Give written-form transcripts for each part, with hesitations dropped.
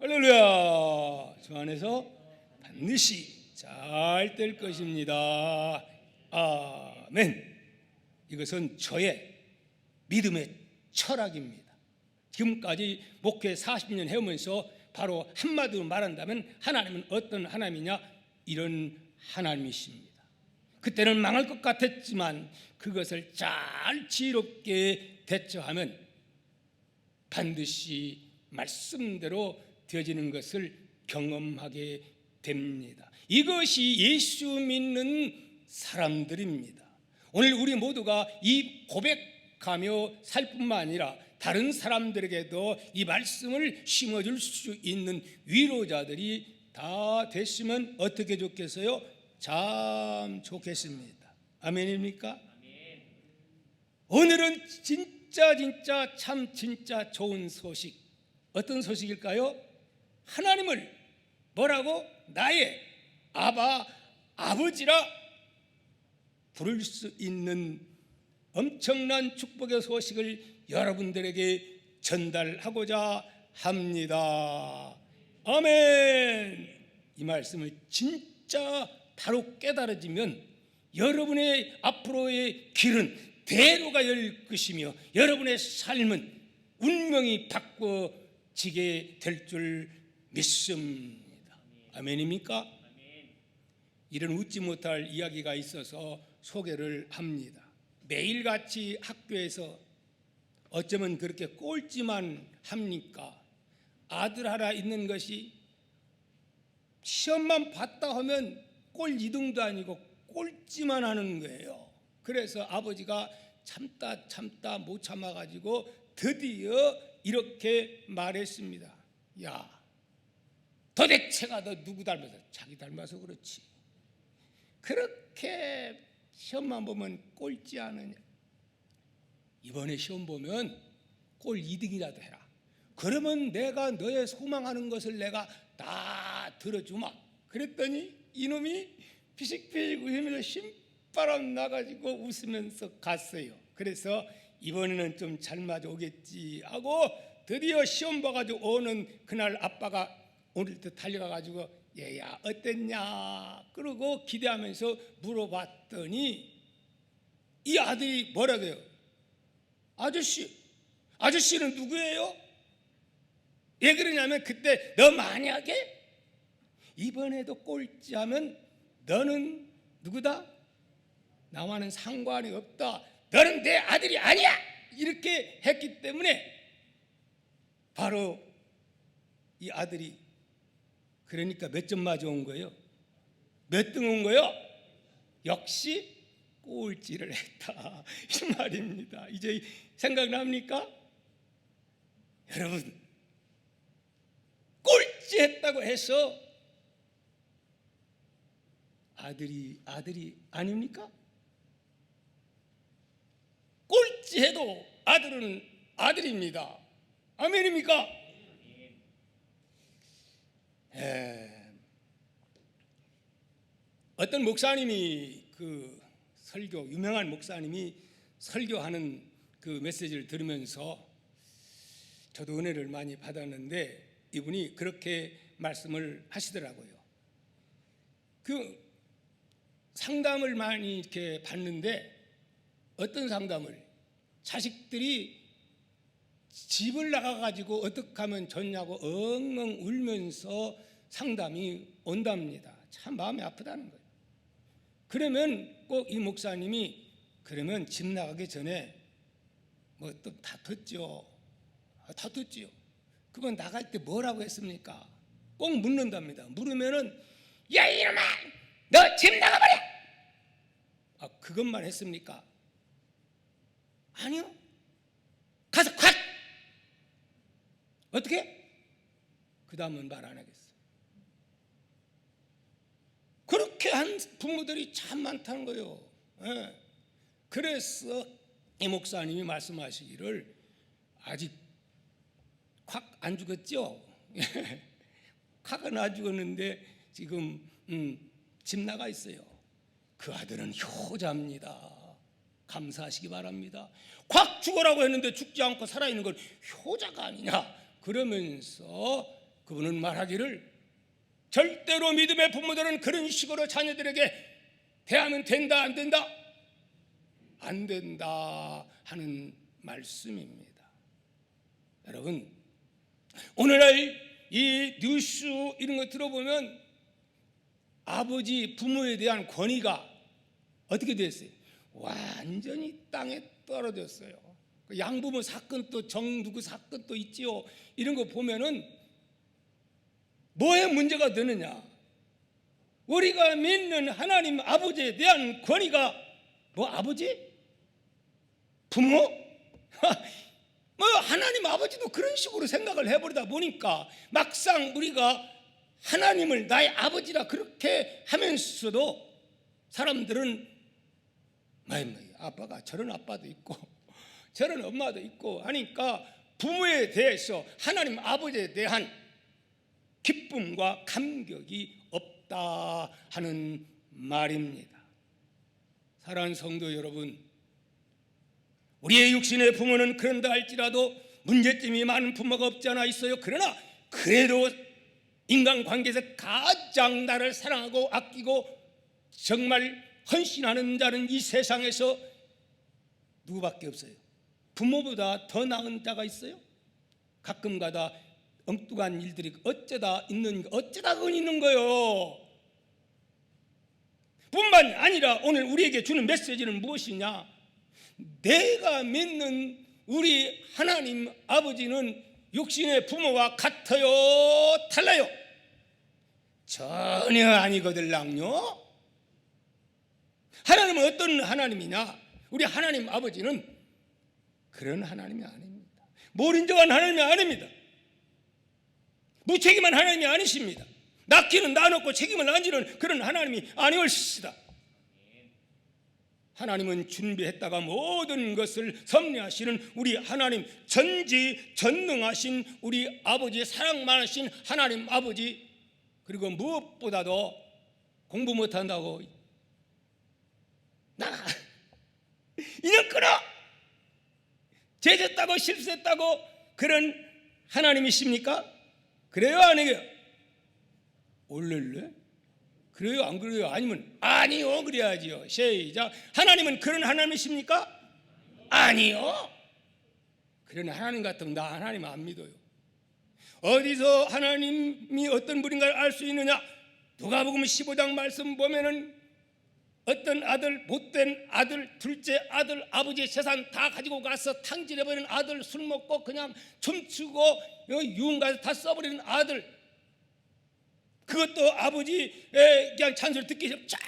할렐루야. 주 안에서 반드시 잘 될 것입니다. 아멘. 이것은 저의 믿음의 철학입니다. 지금까지 목회 40년 해오면서 바로 한마디로 말한다면 하나님은 어떤 하나님이냐? 이런 하나님이십니다. 그때는 망할 것 같았지만 그것을 잘 지혜롭게 대처하면 반드시 말씀대로 되어지는 것을 경험하게 됩니다. 이것이 예수 믿는 사람들입니다. 오늘 우리 모두가 이 고백하며 살 뿐만 아니라 다른 사람들에게도 이 말씀을 심어줄 수 있는 위로자들이 다 됐으면 어떻게 좋겠어요? 참 좋겠습니다. 아멘입니까? 아멘. 오늘은 진짜 좋은 소식. 어떤 소식일까요? 하나님을 뭐라고? 나의 아버지라 부를 수 있는 엄청난 축복의 소식을 여러분들에게 전달하고자 합니다. 아멘. 이 말씀을 진짜 바로 깨달아지면 여러분의 앞으로의 길은 대로가 열릴 것이며 여러분의 삶은 운명이 바꿔지게 될 줄 믿습니다. 아멘입니까? 이런 웃지 못할 이야기가 있어서 소개를 합니다. 매일같이 학교에서 어쩌면 그렇게 꼴찌만 합니까? 아들 하나 있는 것이 시험만 봤다 하면 꼴 2등도 아니고 꼴찌만 하는 거예요. 그래서 아버지가 참다 못 참아가지고 드디어 이렇게 말했습니다. 야, 도대체가 너 누구 닮아서? 자기 닮아서 그렇지. 그렇게 시험만 보면 꼴찌 않느냐? 이번에 시험 보면 꼴 2등이라도 해라. 그러면 내가 너의 소망하는 것을 내가 다 들어주마. 그랬더니 이놈이 피식피식 웃으면서 신바람 나가지고 웃으면서 갔어요. 그래서 이번에는 좀 잘 맞아오겠지 하고 드디어 시험 봐가지고 오는 그날 아빠가 오늘부터 달려가가지고 얘야 어땠냐 그러고 기대하면서 물어봤더니 이 아들이 뭐라고 해요? 아저씨는 누구예요? 왜 그러냐면 그때 너 만약에 이번에도 꼴찌하면 너는 누구다? 나와는 상관이 없다. 너는 내 아들이 아니야. 이렇게 했기 때문에 바로 이 아들이 그러니까 몇 점 맞아 온 거예요? 몇 등 온 거예요? 역시 꼴찌를 했다 이 말입니다. 이제 생각납니까? 여러분 꼴찌했다고 해서 아들이 아닙니까? 꼴찌해도 아들은 아들입니다. 아멘입니까? 어떤 목사님이 유명한 목사님이 설교하는 그 메시지를 들으면서 저도 은혜를 많이 받았는데 이분이 그렇게 말씀을 하시더라고요. 그 상담을 많이 이렇게 받는데 어떤 상담을? 자식들이 집을 나가가지고 어떻게 하면 좋냐고 엉엉 울면서 상담이 온답니다. 참 마음이 아프다는 거예요. 그러면 꼭 이 목사님이 그러면 집 나가기 전에 뭐 또 다퉜죠. 그건 나갈 때 뭐라고 했습니까? 꼭 묻는답니다. 물으면은 야 이놈아 너 집 나가버려. 그것만 했습니까? 아니요. 가서 콱! 어떻게? 그 다음은 말 안 하겠어요. 그렇게 한 부모들이 참 많다는 거예요. 그래서 이 목사님이 말씀하시기를 아직 콱 안 죽었죠? 콱은 안 죽었는데 지금 집 나가 있어요. 그 아들은 효자입니다. 감사하시기 바랍니다. 콱 죽어라고 했는데 죽지 않고 살아있는 건 효자가 아니냐 그러면서 그분은 말하기를 절대로 믿음의 부모들은 그런 식으로 자녀들에게 대하면 된다 안 된다? 안 된다 하는 말씀입니다. 여러분, 오늘날 이 뉴스 이런 거 들어보면 아버지 부모에 대한 권위가 어떻게 됐어요? 완전히 땅에 떨어졌어요. 양부모 사건도 정누구 사건도 있지요. 이런 거 보면은 뭐에 문제가 되느냐? 우리가 믿는 하나님 아버지에 대한 권위가 뭐 아버지? 부모? 뭐 하나님 아버지도 그런 식으로 생각을 해버리다 보니까 막상 우리가 하나님을 나의 아버지라 그렇게 하면서도 사람들은 아빠가 저런 아빠도 있고 저런 엄마도 있고 하니까 부모에 대해서 하나님 아버지에 대한 기쁨과 감격이 없다 하는 말입니다. 사랑하는 성도 여러분, 우리의 육신의 부모는 그런다 할지라도 문제점이 많은 부모가 없지 않아 있어요. 그러나 그래도 인간관계에서 가장 나를 사랑하고 아끼고 정말 헌신하는 자는 이 세상에서 누구밖에 없어요. 부모보다 더 나은 자가 있어요? 가끔가다 엉뚱한 일들이 어쩌다 그건 있는 거예요. 뿐만 아니라 오늘 우리에게 주는 메시지는 무엇이냐? 내가 믿는 우리 하나님 아버지는 육신의 부모와 같아요? 달라요? 전혀 아니거들랑요. 하나님은 어떤 하나님이냐? 우리 하나님 아버지는 그런 하나님이 아닙니다. 몰인정한 하나님이 아닙니다. 무책임한 하나님이 아니십니다. 낳기는 낳아놓고 책임을 안 지는 그런 하나님이 아니올시다. 하나님은 준비했다가 모든 것을 섭리하시는 우리 하나님, 전지전능하신 우리 아버지, 사랑 많으신 하나님 아버지, 그리고 무엇보다도 공부 못한다고 나가 인연 끊어 죄졌다고 실수했다고 그런 하나님이십니까? 그래요 아니에요? 올렐래? 그래요 안 그래요? 아니면 아니요 그래야지요. 시작. 하나님은 그런 하나님이십니까? 아니요. 그런 하나님 같으면 나 하나님 안 믿어요. 어디서 하나님이 어떤 분인가를 알 수 있느냐? 누가복음 15장 말씀 보면은 어떤 아들, 못된 아들, 둘째 아들, 아버지의 재산 다 가지고 가서 탕진해버리는 아들, 술 먹고 그냥 춤추고 유흥가에서 다 써버리는 아들, 그것도 아버지의 그냥 잔소리 듣기 싫어 쫙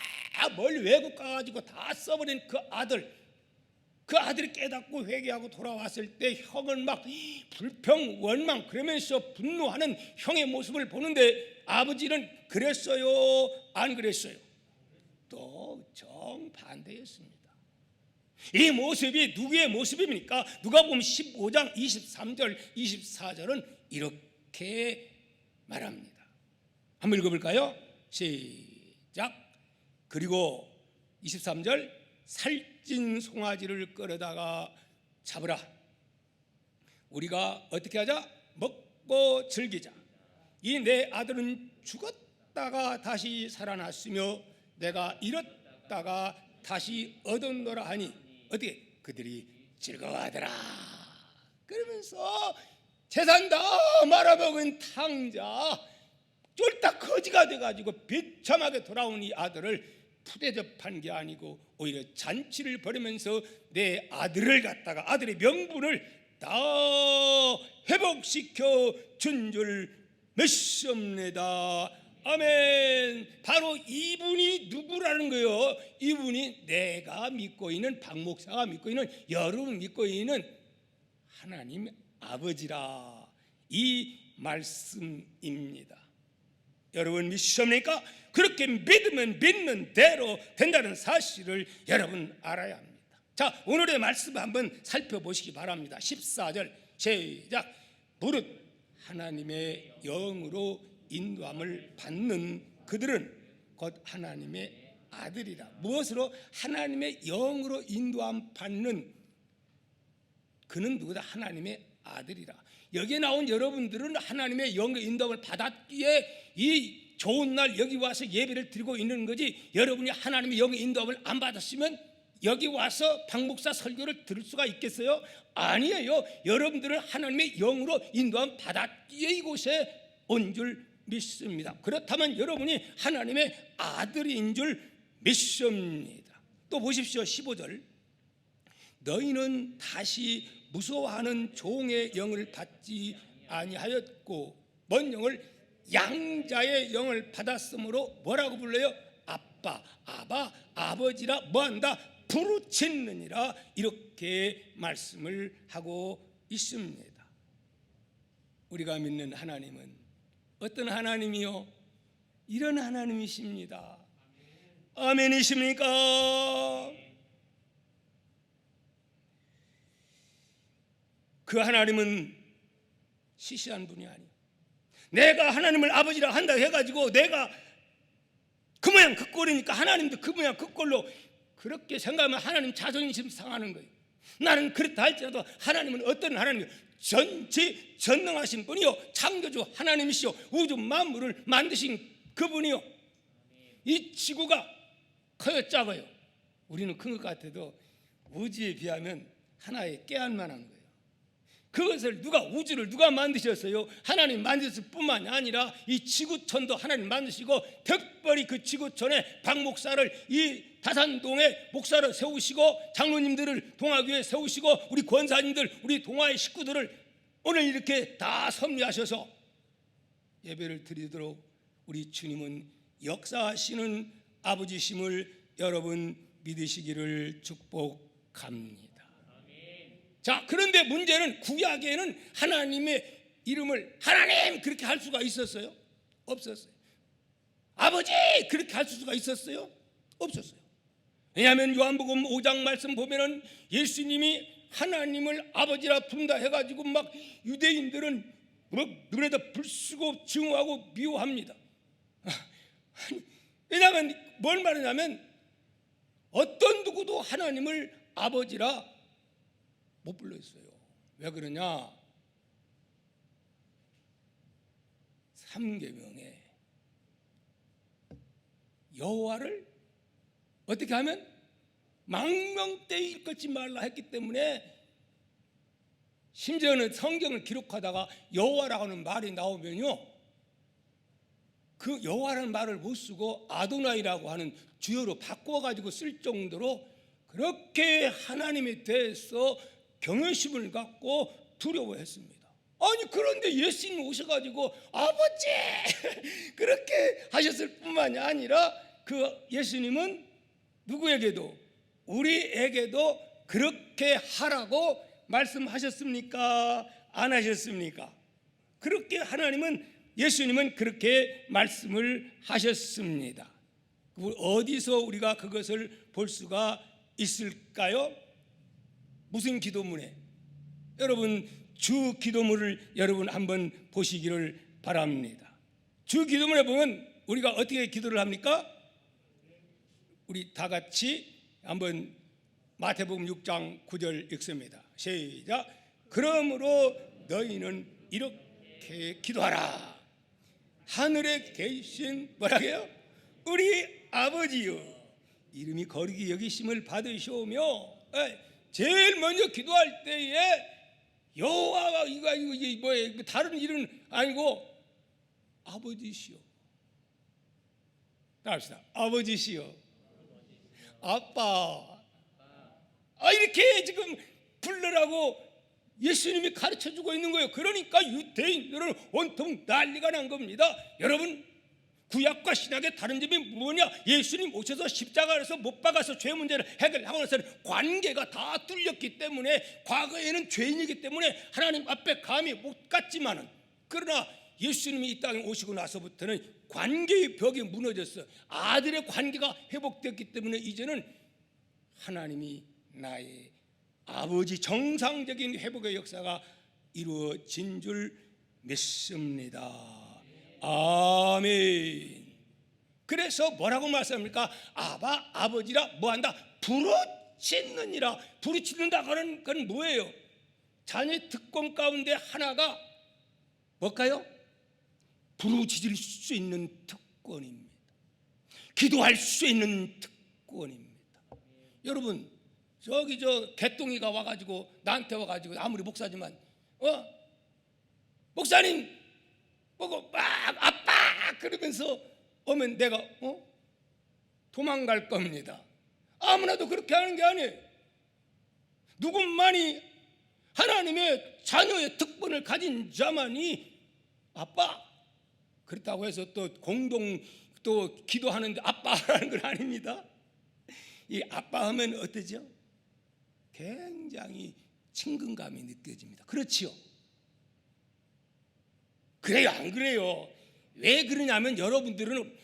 멀리 외국 가가지고 다 써버린 그 아들, 그 아들이 깨닫고 회개하고 돌아왔을 때 형은 막 불평, 원망 그러면서 분노하는 형의 모습을 보는데 아버지는 그랬어요? 안 그랬어요? 또 정반대였습니다. 이 모습이 누구의 모습입니까? 누가복음 15장 23절 24절은 이렇게 말합니다. 한번 읽어볼까요? 시작. 그리고 23절 살찐 송아지를 끌어다가 잡으라. 우리가 어떻게 하자? 먹고 즐기자. 이 내 아들은 죽었다가 다시 살아났으며 내가 잃었다가 다시 얻었노라 하니 어떻게? 그들이 즐거워하더라. 그러면서 재산 다 말아먹은 탕자 쫄딱 거지가 돼가지고 비참하게 돌아온 이 아들을 푸대접한 게 아니고 오히려 잔치를 벌이면서 내 아들을 갖다가 아들의 명분을 다 회복시켜 준 줄 믿습니다. 아멘. 바로 이분이 누구라는 거예요? 이분이 내가 믿고 있는 박 목사가 믿고 있는 여러분 믿고 있는 하나님 아버지라 이 말씀입니다. 여러분 믿습니까? 그렇게 믿으면 믿는 대로 된다는 사실을 여러분 알아야 합니다. 자, 오늘의 말씀 한번 살펴보시기 바랍니다. 14절 시작. 무릇 하나님의 영으로 인도함을 받는 그들은 곧 하나님의 아들이라. 무엇으로? 하나님의 영으로 인도함 받는 그는 누구다? 하나님의 아들이라. 여기에 나온 여러분들은 하나님의 영의 인도를 받았기에 이 좋은 날 여기 와서 예배를 드리고 있는 거지, 여러분이 하나님의 영의 인도를 안 받았으면 여기 와서 박 목사 설교를 들을 수가 있겠어요? 아니에요. 여러분들은 하나님의 영으로 인도함 받았기에 이곳에 온 줄 믿습니다. 그렇다면 여러분이 하나님의 아들인 줄 믿습니다. 또 보십시오. 15절. 너희는 다시 무서워하는 종의 영을 받지 아니하였고 뭔 영을? 양자의 영을 받았으므로 뭐라고 불러요? 아빠, 아바, 아버지라 뭐한다? 부르짖느니라. 이렇게 말씀을 하고 있습니다. 우리가 믿는 하나님은 어떤 하나님이요? 이런 하나님이십니다. 아멘이십니까? 그 하나님은 시시한 분이 아니에요. 내가 하나님을 아버지라 한다 해가지고 내가 그 모양 그 꼴이니까 하나님도 그 모양 그 꼴로 그렇게 생각하면 하나님 자존심 상하는 거예요. 나는 그렇다 할지라도 하나님은 어떤 하나님이요? 전지 전능하신 분이요, 창조주 하나님이시요, 우주 만물을 만드신 그분이요. 이 지구가 커요 작아요? 우리는 큰 것 같아도 우주에 비하면 하나의 깨알만한 거예요. 그것을 우주를 누가 만드셨어요? 하나님 만드셨을 뿐만이 아니라 이 지구촌도 하나님 만드시고, 특별히 그 지구촌에 박 목사를 이 다산동에 목사를 세우시고, 장로님들을 동아교회에 세우시고, 우리 권사님들, 우리 동아의 식구들을 오늘 이렇게 다 섭리하셔서 예배를 드리도록 우리 주님은 역사하시는 아버지심을 여러분 믿으시기를 축복합니다. 자, 그런데 문제는 구약에는 하나님의 이름을 하나님 그렇게 할 수가 있었어요? 없었어요. 아버지 그렇게 할 수가 있었어요? 없었어요. 왜냐하면 요한복음 5장 말씀 보면은 예수님이 하나님을 아버지라 부른다 해가지고 막 유대인들은 막 눈에다 불 쓰고 증오하고 미워합니다. 왜냐하면 뭘 말하냐면 어떤 누구도 하나님을 아버지라 못 불렀어요. 왜 그러냐? 3계명에 여호와를 어떻게 하면 망명되이 일컫지 말라 했기 때문에, 심지어는 성경을 기록하다가 여호와라고 하는 말이 나오면요, 그 여호와라는 말을 못 쓰고 아도나이라고 하는 주어로 바꿔가지고 쓸 정도로 그렇게 하나님에 대해서 경외심을 갖고 두려워했습니다. 아니 그런데 예수님 오셔가지고 아버지 그렇게 하셨을 뿐만이 아니라 그 예수님은 누구에게도, 우리에게도 그렇게 하라고 말씀하셨습니까? 안 하셨습니까? 그렇게 예수님은 그렇게 말씀을 하셨습니다. 어디서 우리가 그것을 볼 수가 있을까요? 무슨 기도문에? 여러분 주 기도문을 여러분 한번 보시기를 바랍니다. 주 기도문에 보면 우리가 어떻게 기도를 합니까? 우리 다 같이 한번 마태복음 6장 9절 읽습니다. 시작. 그러므로 너희는 이렇게 기도하라. 하늘에 계신 뭐라고요? 우리 아버지요, 이름이 거룩히 여기심을 받으시오며. 제일 먼저 기도할 때에 여호와가 이거 뭐예요? 다른 이름 아니고 아버지시오. 따라합시다. 아버지시오. 아빠. 이렇게 지금 부르라고 예수님이 가르쳐주고 있는 거예요. 그러니까 유대인들은 온통 난리가 난 겁니다. 여러분 구약과 신약의 다른 점이 뭐냐? 예수님 오셔서 십자가에서 못 박아서 죄 문제를 해결하고 나서는 관계가 다 뚫렸기 때문에, 과거에는 죄인이기 때문에 하나님 앞에 감히 못 갔지만은, 그러나 예수님이 이 땅에 오시고 나서부터는 관계의 벽이 무너졌어요. 아들의 관계가 회복됐기 때문에 이제는 하나님이 나의 아버지, 정상적인 회복의 역사가 이루어진 줄 믿습니다. 아멘. 그래서 뭐라고 말씀합니까? 아바, 아버지라 뭐한다? 부르짖느니라. 부르짖는다 그런 건 뭐예요? 자녀의 특권 가운데 하나가 뭘까요? 부르짖을 수 있는 특권입니다. 기도할 수 있는 특권입니다. 여러분, 저기 개똥이가 와가지고 나한테 와가지고 아무리 목사지만 목사님 보고 막 아빠 그러면서 오면 내가 도망갈 겁니다. 아무나도 그렇게 하는 게 아니에요. 누구만이 하나님의 자녀의 특권을 가진 자만이 아빠 그렇다고 해서 또 공동 또 기도하는데 아빠라는 건 아닙니다. 이 아빠 하면 어떠죠? 굉장히 친근감이 느껴집니다. 그렇지요? 그래요, 안 그래요? 왜 그러냐면 여러분들은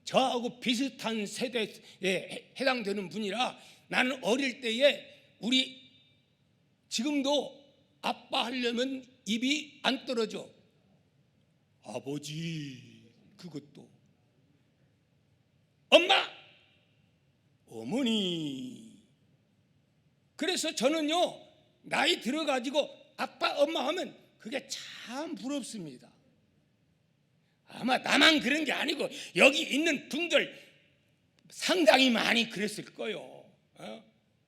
저하고 비슷한 세대에 해당되는 분이라 나는 어릴 때에 우리 지금도 아빠 하려면 입이 안 떨어져. 아버지, 그것도 엄마, 어머니. 그래서 저는요 나이 들어가지고 아빠 엄마 하면 그게 참 부럽습니다. 아마 나만 그런 게 아니고 여기 있는 분들 상당히 많이 그랬을 거예요.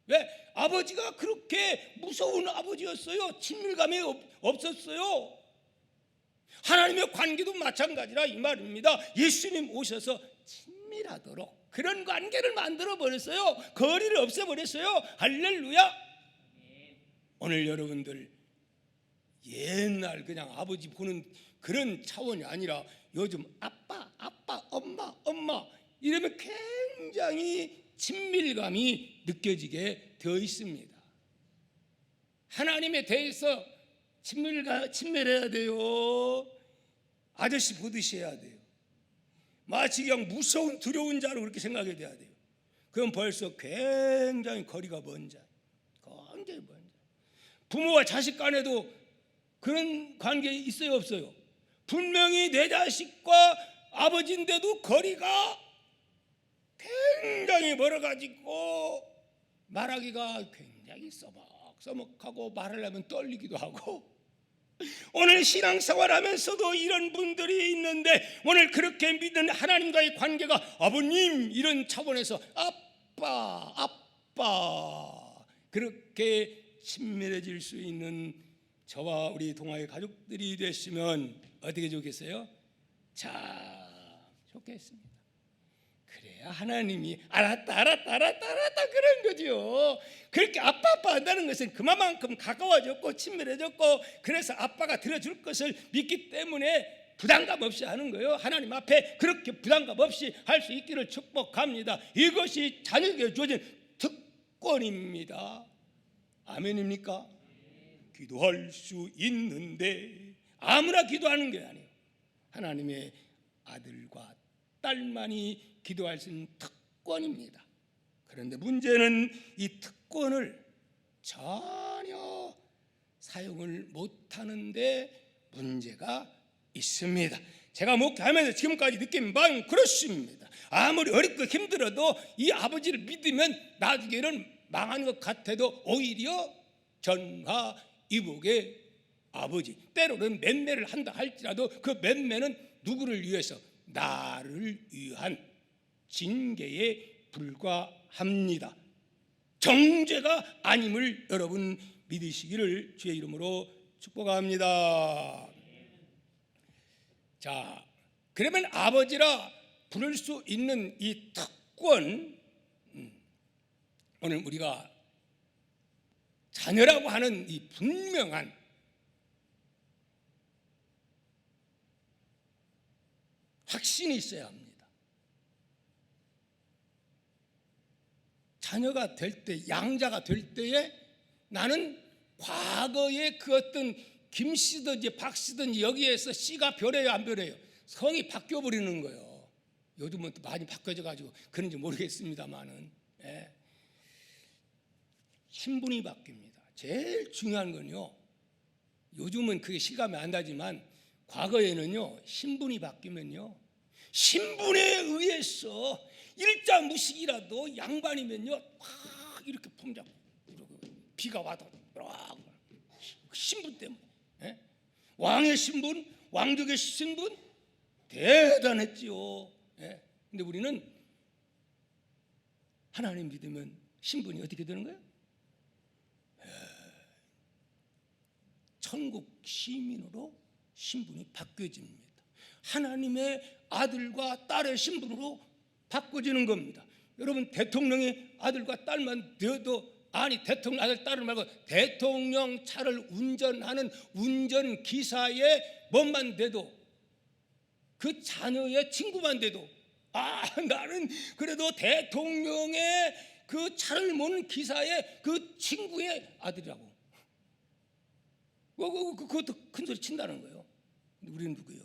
왜? 아버지가 그렇게 무서운 아버지였어요. 친밀감이 없었어요. 하나님의 관계도 마찬가지라 이 말입니다. 예수님 오셔서 친밀하도록 그런 관계를 만들어 버렸어요. 거리를 없애버렸어요. 할렐루야. 오늘 여러분들 옛날 그냥 아버지 보는 그런 차원이 아니라 요즘 아빠, 엄마 이러면 굉장히 친밀감이 느껴지게 되어 있습니다. 하나님에 대해서 친밀해야 돼요. 아저씨 보듯이 해야 돼요. 마치 그냥 무서운 두려운 자로 그렇게 생각이 돼야 돼요. 그럼 벌써 굉장히 거리가 먼 자, 굉장히 먼 자. 부모와 자식 간에도 그런 관계 있어요, 없어요? 분명히 내 자식과 아버지인데도 거리가 굉장히 멀어가지고 말하기가 굉장히 써먹하고 말하려면 떨리기도 하고 오늘 신앙생활 하면서도 이런 분들이 있는데 오늘 그렇게 믿는 하나님과의 관계가 아버님 이런 차원에서 아빠 그렇게 친밀해질 수 있는 저와 우리 동아의 가족들이 되시면 어떻게 좋겠어요? 자, 좋겠습니다. 그래야 하나님이 알았다 그런 거죠. 그렇게 아빠 한다는 것은 그만큼 가까워졌고 친밀해졌고 그래서 아빠가 들어줄 것을 믿기 때문에 부담감 없이 하는 거예요. 하나님 앞에 그렇게 부담감 없이 할 수 있기를 축복합니다. 이것이 자녀에게 주어진 특권입니다. 아멘입니까? 기도할 수 있는데 아무나 기도하는 게 아니에요. 하나님의 아들과 딸만이 기도할 수 있는 특권입니다. 그런데 문제는 이 특권을 전혀 사용을 못하는데 문제가 있습니다. 제가 목회하면서 지금까지 느낀 바는 그렇습니다. 아무리 어렵고 힘들어도 이 아버지를 믿으면 나중에는 망하는 것 같아도 오히려 전화이복의 아버지, 때로는 맴매를 한다 할지라도 그 맴매는 누구를 위해서? 나를 위한 징계에 불과합니다. 정죄가 아님을 여러분 믿으시기를 주의 이름으로 축복합니다. 자, 그러면 아버지라 부를 수 있는 이 특권, 오늘 우리가 자녀라고 하는 이 분명한 확신이 있어야 합니다. 자녀가 될 때, 양자가 될 때에 나는 과거의 그 어떤 김씨든지 박씨든지 여기에서 씨가 별해요, 안 별해요? 성이 바뀌어버리는 거예요. 요즘은 또 많이 바뀌어져가지고 그런지 모르겠습니다만은 신분이 바뀝니다. 제일 중요한 건요, 요즘은 그게 실감이 안 나지만 과거에는요, 신분이 바뀌면요, 신분에 의해서 일자무식이라도 양반이면요, 막 이렇게 품잡고 비가 와도 신분 때문에. 예? 왕의 신분, 왕족의 신분 대단했지요. 예? 근데 우리는 하나님 믿으면 신분이 어떻게 되는 거예요? 천국 시민으로 신분이 바뀌어집니다. 하나님의 아들과 딸의 신분으로 바꿔지는 겁니다. 여러분, 대통령의 아들과 딸만 되어도, 아니 대통령 아들 딸을 말고 대통령 차를 운전하는 운전기사의 뭐만 돼도, 그 자녀의 친구만 돼도, 나는 그래도 대통령의 그 차를 모는 기사의 그 친구의 아들이라고, 그것도 큰 소리 친다는 거예요. 근데 우리는 누구예요?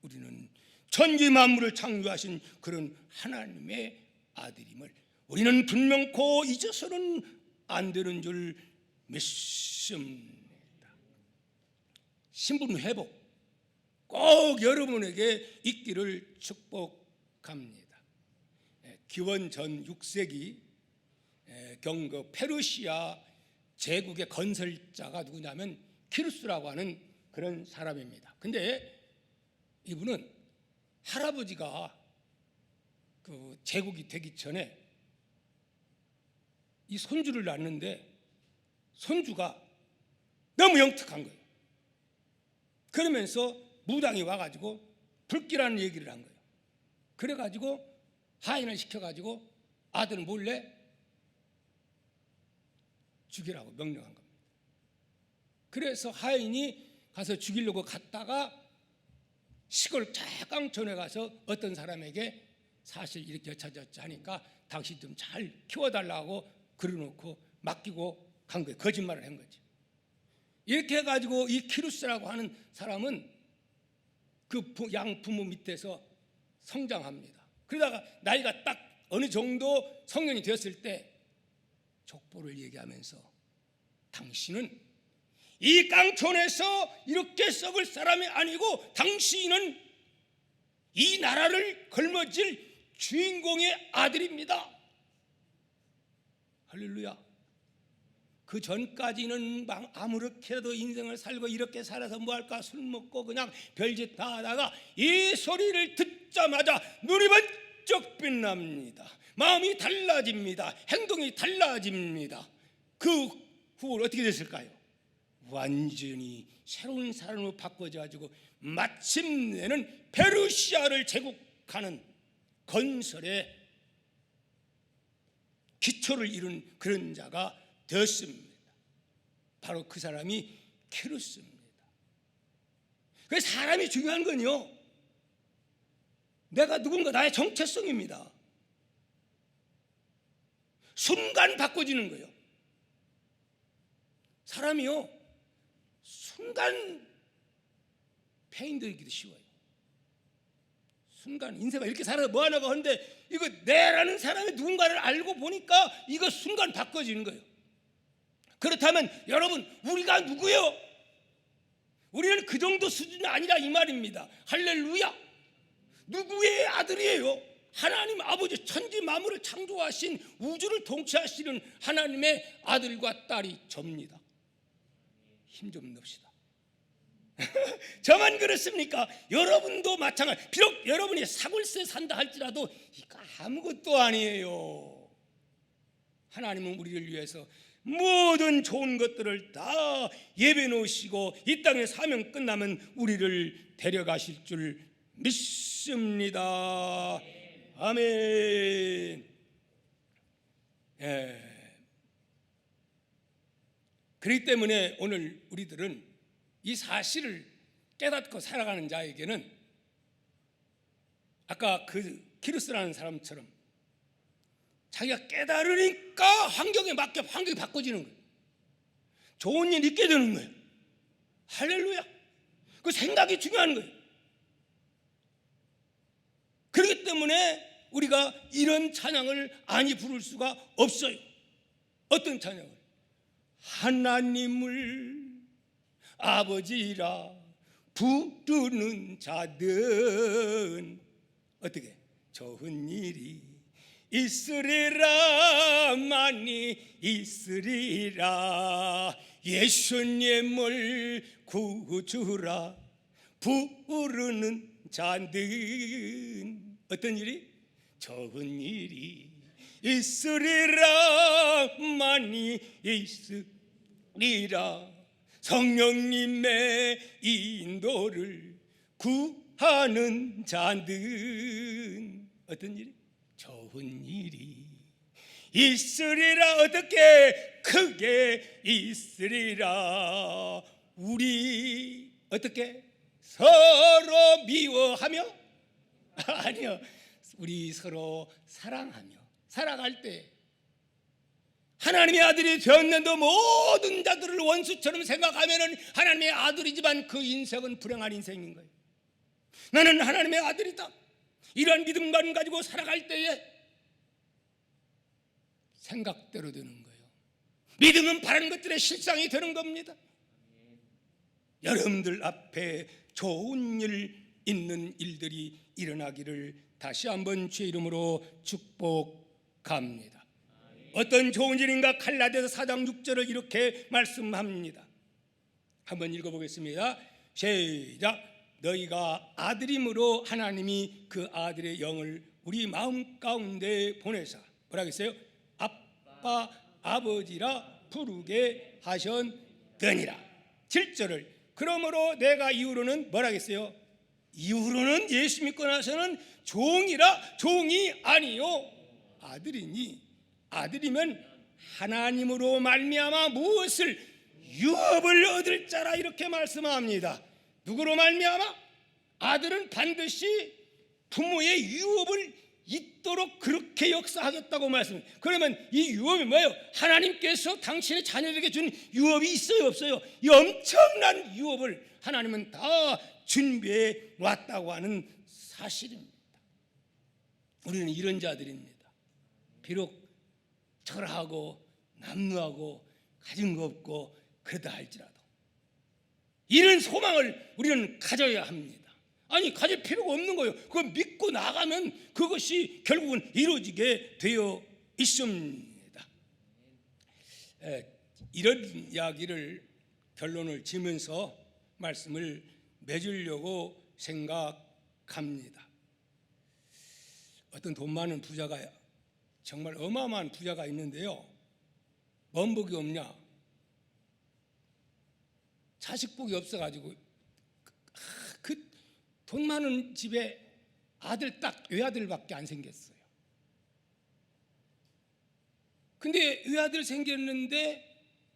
우리는 천지 만물을 창조하신 그런 하나님의 아들임을 우리는 분명코 잊어서는 안 되는 줄 믿습니다. 신분 회복 꼭 여러분에게 있기를 축복합니다. 기원 전 6세기 경거 페르시아 제국의 건설자가 누구냐면 키루스라고 하는 그런 사람입니다. 근데 이분은 할아버지가 그 제국이 되기 전에 이 손주를 낳는데 손주가 너무 영특한 거예요. 그러면서 무당이 와가지고 불기라는 얘기를 한 거예요. 그래가지고 하인을 시켜가지고 아들을 몰래 죽이라고 명령한 겁니다. 그래서 하인이 가서 죽이려고 갔다가 시골 쫙깡촌에 가서 어떤 사람에게 사실 이렇게 여차저차 하니까 당신 좀 잘 키워달라고 그려놓고 맡기고 간 거예요. 거짓말을 한 거지. 이렇게 해가지고 이 키루스라고 하는 사람은 그 양부모 밑에서 성장합니다. 그러다가 나이가 딱 어느 정도 성년이 되었을 때 족보를 얘기하면서 당신은 이 깡촌에서 이렇게 썩을 사람이 아니고 당신은 이 나라를 걸머쥘 주인공의 아들입니다. 할렐루야. 그 전까지는 아무렇게라도 인생을 살고 이렇게 살아서 뭐할까, 술 먹고 그냥 별짓 다 하다가 이 소리를 듣자마자 눈이 번쩍 빛납니다. 마음이 달라집니다. 행동이 달라집니다. 그 후 어떻게 됐을까요? 완전히 새로운 사람으로 바꿔져가지고 마침내는 페르시아를 제국하는 건설의 기초를 이룬 그런 자가 되었습니다. 바로 그 사람이 키루스입니다. 그래서 사람이 중요한 건요, 내가 누군가, 나의 정체성입니다. 순간 바꿔지는 거예요. 사람이요, 순간 페인들이기도 쉬워요. 순간 인생을 이렇게 살아서 뭐하냐고 하는데, 이거 내라는 사람이 누군가를 알고 보니까 이거 순간 바꿔지는 거예요. 그렇다면 여러분, 우리가 누구예요? 우리는 그 정도 수준이 아니라 이 말입니다. 할렐루야. 누구의 아들이에요? 하나님 아버지, 천지 만물을 창조하신, 우주를 통치하시는 하나님의 아들과 딸이 접니다. 힘 좀 냅시다. 저만 그렇습니까? 여러분도 마찬가지. 비록 여러분이 사골세 산다 할지라도 이거 아무것도 아니에요. 하나님은 우리를 위해서 모든 좋은 것들을 다 예배 놓으시고 이 땅의 사명 끝나면 우리를 데려가실 줄 믿습니다. 아멘. 그렇기 때문에 오늘 우리들은 이 사실을 깨닫고 살아가는 자에게는 아까 그 키루스라는 사람처럼 자기가 깨달으니까 환경에 맞게 환경이 바꿔지는 거예요. 좋은 일 있게 되는 거예요. 할렐루야. 그 생각이 중요한 거예요. 그렇기 때문에 우리가 이런 찬양을 아니 부를 수가 없어요. 어떤 찬양을? 하나님을 아버지라 부르는 자든 어떻게? 좋은 일이 있으리라, 많이 있으리라. 예수님을 구주라 부르는 자는 어떤 일이? 좋은 일이 있으리라, 많이 있으리라. 성령님의 인도를 구하는 자는 어떤 일이? 좋은 일이 있으리라. 어떻게? 크게 있으리라. 우리 어떻게? 서로 미워하며? 아니요, 우리 서로 사랑하며 살아갈 때 하나님의 아들이 되었는데 모든 자들을 원수처럼 생각하면 하나님의 아들이지만 그 인생은 불행한 인생인 거예요. 나는 하나님의 아들이다, 이러한 믿음만 가지고 살아갈 때에 생각대로 되는 거예요. 믿음은 바라는 것들의 실상이 되는 겁니다. 여러분들 앞에 좋은 일 있는 일들이 일어나기를 다시 한번 주의 이름으로 축복합니다. 어떤 좋은 일인가? 갈라디아서 4장 6절을 이렇게 말씀합니다. 한번 읽어보겠습니다. 시작. 너희가 아들임으로 하나님이 그 아들의 영을 우리 마음 가운데 보내사 뭐라 했어요? 아빠 아버지라 부르게 하셨더니라. 7절을 그러므로 내가 이후로는 뭐라 했어요? 이후로는 예수 믿고 나서는 종이라 종이 아니요 아들이니, 아들이면 하나님으로 말미암아 무엇을? 유업을 얻을 자라, 이렇게 말씀합니다. 누구로 말미암아? 아들은 반드시 부모의 유업을 있도록 그렇게 역사하겠다고 말씀해요. 그러면 이 유업이 뭐예요? 하나님께서 당신의 자녀에게 준 유업이 있어요, 없어요? 이 엄청난 유업을 하나님은 다 준비해 왔다고 하는 사실입니다. 우리는 이런 자들입니다. 비록 철하고 남루하고 가진 거 없고 그러다 할지라도 이런 소망을 우리는 가져야 합니다. 아니, 가질 필요가 없는 거예요. 그거 믿고 나가면 그것이 결국은 이루어지게 되어 있습니다. 이런 이야기를 결론을 지면서 말씀을 맺으려고 생각합니다. 어떤 돈 많은 부자가, 정말 어마어마한 부자가 있는데요, 뭔 복이 없냐? 자식복이 없어가지고 그 돈 많은 집에 아들 딱 외아들밖에 안 생겼어요. 근데 외아들 생겼는데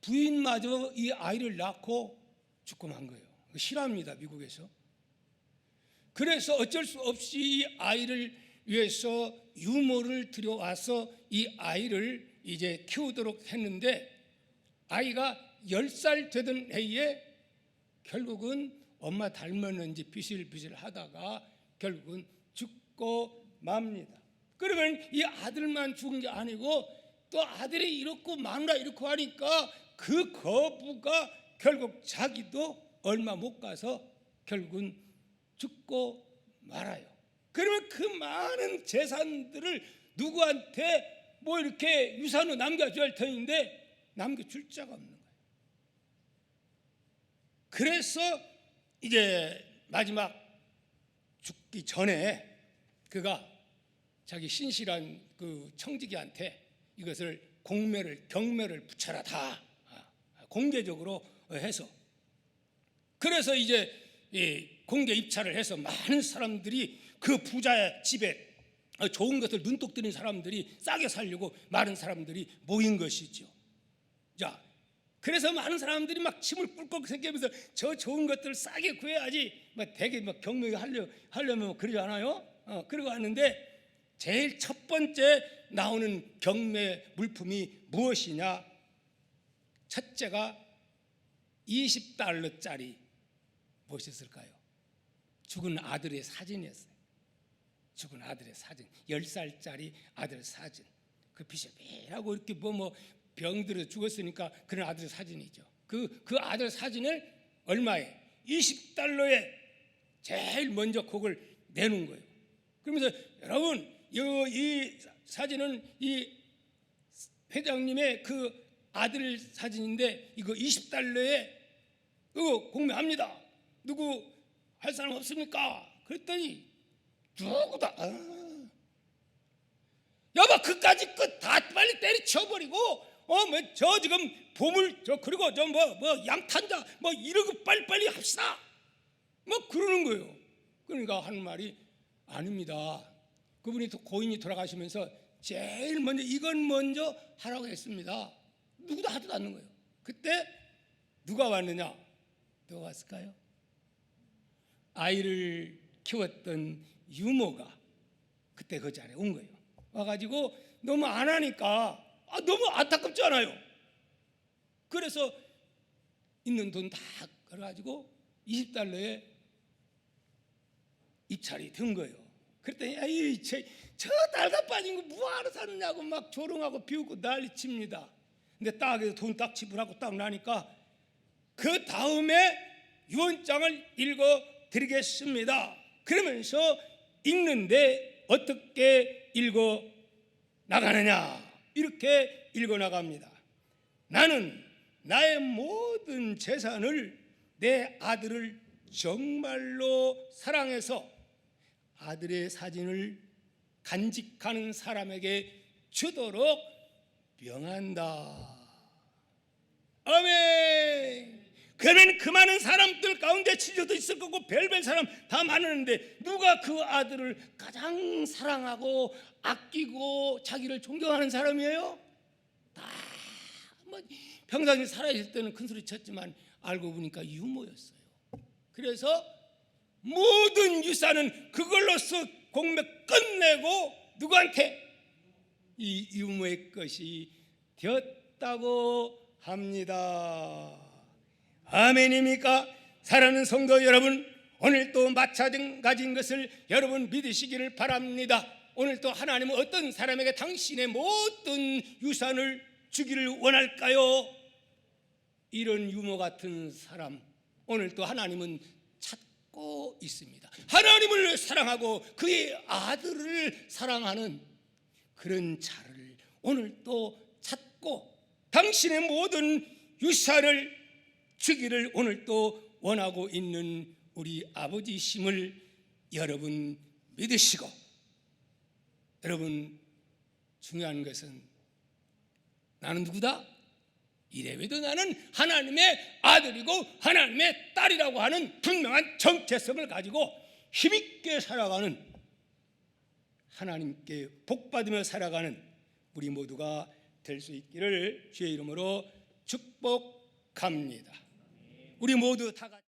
부인마저 이 아이를 낳고 죽고 만 거예요. 실화입니다, 미국에서. 그래서 어쩔 수 없이 이 아이를 위해서 유모를 들여와서 이 아이를 이제 키우도록 했는데, 아이가 10살 되던 해에 결국은 엄마 닮았는지 비실비실 하다가 결국은 죽고 맙니다. 그러면 이 아들만 죽은 게 아니고 또 아들이 이렇고 마누라 이렇고 하니까 그 거부가 결국 자기도 얼마 못 가서 결국은 죽고 말아요. 그러면 그 많은 재산들을 누구한테 뭐 이렇게 유산으로 남겨줘야 할 터인데 남겨줄 자가 없는 거예요. 그래서 이제 마지막 죽기 전에 그가 자기 신실한 그 청지기한테 이것을 경매를 붙여라, 다 공개적으로 해서, 그래서 이제 공개 입찰을 해서 많은 사람들이 그 부자의 집에 좋은 것을 눈독 들인 사람들이 싸게 살려고 많은 사람들이 모인 것이죠. 자, 그래서 많은 사람들이 막 침을 꿀꺽 새기면서 저 좋은 것들을 싸게 구해야지 막 되게 막 경매 하려면 그러지 않아요? 그러고 왔는데 제일 첫 번째 나오는 경매 물품이 무엇이냐? 첫째가 $20짜리 무엇이었을까요? 죽은 아들의 사진이었어요. 죽은 아들의 사진, 10살짜리 아들 사진. 그 비실비실하고 이렇게 뭐 병들어 죽었으니까 그런 아들 사진이죠. 그 아들 사진을 얼마에? $20에 제일 먼저 그걸 내놓은 거예요. 그러면서 여러분, 이 사진은 이 회장님의 그 아들 사진인데 이거 20달러에 이거 공매합니다. 누구 할 사람 없습니까? 그랬더니 누구다. 여보 그까지 끝 다 빨리 때려쳐버리고 뭐 저 지금 보물 저 그리고 저 뭐 양탄자 뭐 이런 거 빨리빨리 합시다. 뭐 그러는 거예요. 그러니까 하는 말이 아닙니다. 그분이 고인이 돌아가시면서 제일 먼저 이건 먼저 하라고 했습니다. 누구도 하지도 않는 거예요. 그때 누가 왔느냐? 누가 왔을까요? 아이를 키웠던 유모가 그때 그 자리에 온 거예요. 와가지고 너무 안 하니까 너무 안타깝지 않아요? 그래서 있는 돈 다 걸어가지고 20달러에 입찰이 된 거예요. 그랬더니 에이 저 달가 빠진 거 뭐하러 사느냐고 막 조롱하고 비웃고 난리칩니다. 근데 딱 돈 딱 지불하고 딱 나니까 그 다음에 유언장을 읽어드리겠습니다. 그러면서 읽는데 어떻게 읽어 나가느냐 이렇게 읽어 나갑니다. 나는 나의 모든 재산을 내 아들을 정말로 사랑해서 아들의 사진을 간직하는 사람에게 주도록 명한다. 아멘. 그러면 그 많은 사람들 가운데 치료도 있을 거고 별별 사람 다 많은데 누가 그 아들을 가장 사랑하고 아끼고 자기를 존경하는 사람이에요? 다 뭐 평상시 살아있을 때는 큰 소리 쳤지만 알고 보니까 유모였어요. 그래서 모든 유산은 그걸로서 공매 끝내고 누구한테? 이 유모의 것이 되었다고 합니다. 아멘입니까? 사랑하는 성도 여러분, 오늘 또 마찬가지인 것을 여러분 믿으시기를 바랍니다. 오늘 또 하나님은 어떤 사람에게 당신의 모든 유산을 주기를 원할까요? 이런 유모 같은 사람 오늘 또 하나님은 찾고 있습니다. 하나님을 사랑하고 그의 아들을 사랑하는 그런 자를 오늘 또 찾고 당신의 모든 유산을 주기를 오늘 또 원하고 있는 우리 아버지심을 여러분 믿으시고, 여러분 중요한 것은 나는 누구다? 이래봬도 나는 하나님의 아들이고 하나님의 딸이라고 하는 분명한 정체성을 가지고 힘있게 살아가는, 하나님께 복받으며 살아가는 우리 모두가 될 수 있기를 주의 이름으로 축복합니다. 우리 모두 다 같이